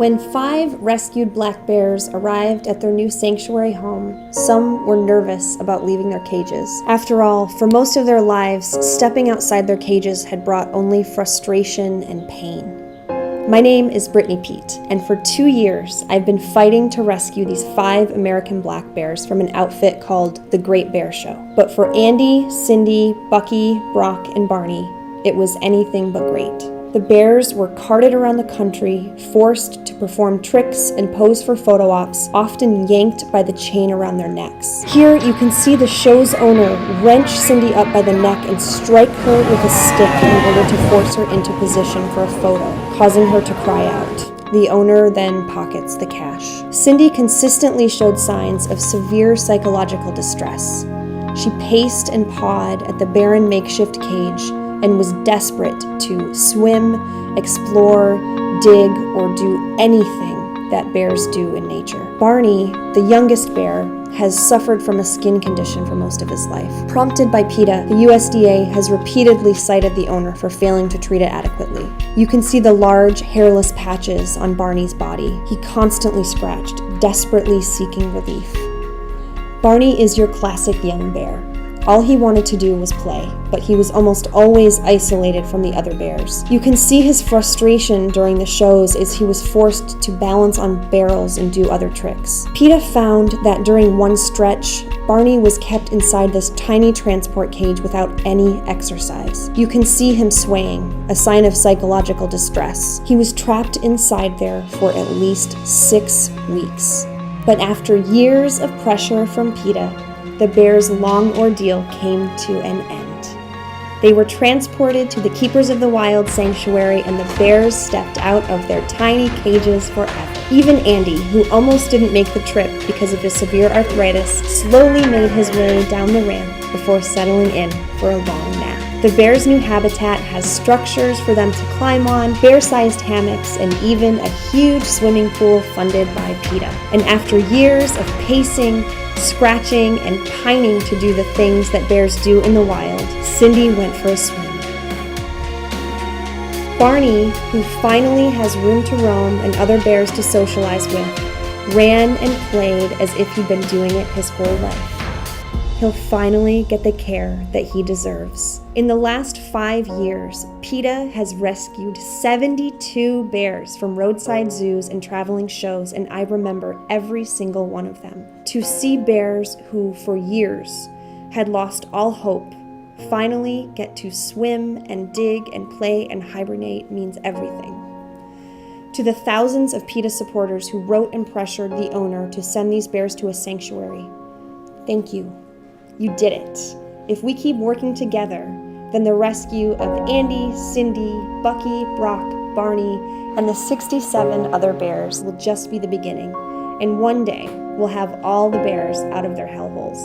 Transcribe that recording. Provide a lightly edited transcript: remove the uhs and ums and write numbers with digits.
When 5 rescued black bears arrived at their new sanctuary home, some were nervous about leaving their cages. After all, for most of their lives, stepping outside their cages had brought only frustration and pain. My name is Brittany Pete, and for 2 years, I've been fighting to rescue these 5 American black bears from an outfit called the Great Bear Show. But for Andy, Cindy, Bucky, Brock, and Barney, it was anything but great. The bears were carted around the country, forced to perform tricks and pose for photo ops, often yanked by the chain around their necks. Here you can see the show's owner wrench Cindy up by the neck and strike her with a stick in order to force her into position for a photo, causing her to cry out. The owner then pockets the cash. Cindy consistently showed signs of severe psychological distress. She paced and pawed at the barren makeshift cage and was desperate to swim, explore, dig, or do anything that bears do in nature. Barney, the youngest bear, has suffered from a skin condition for most of his life. Prompted by PETA, the USDA has repeatedly cited the owner for failing to treat it adequately. You can see the large, hairless patches on Barney's body. He constantly scratched, desperately seeking relief. Barney is your classic young bear. All he wanted to do was play, but he was almost always isolated from the other bears. You can see his frustration during the shows as he was forced to balance on barrels and do other tricks. PETA found that during one stretch, Barney was kept inside this tiny transport cage without any exercise. You can see him swaying, a sign of psychological distress. He was trapped inside there for at least 6 weeks. But after years of pressure from PETA, the bears' long ordeal came to an end. They were transported to the Keepers of the Wild sanctuary, and the bears stepped out of their tiny cages forever. Even Andy, who almost didn't make the trip because of his severe arthritis, slowly made his way down the ramp before settling in for a long nap. The bears' new habitat has structures for them to climb on, bear-sized hammocks, and even a huge swimming pool funded by PETA. And after years of pacing, scratching, and pining to do the things that bears do in the wild, Cindy went for a swim. Barney, who finally has room to roam and other bears to socialize with, ran and played as if he'd been doing it his whole life. He'll finally get the care that he deserves. In the last 5 years, PETA has rescued 72 bears from roadside zoos and traveling shows, and I remember every single one of them. To see bears who, for years, had lost all hope, finally get to swim and dig and play and hibernate means everything. To the thousands of PETA supporters who wrote and pressured the owner to send these bears to a sanctuary, thank you. You did it. If we keep working together, then the rescue of Andy, Cindy, Bucky, Brock, Barney, and the 67 other bears will just be the beginning. And one day, we'll have all the bears out of their hellholes.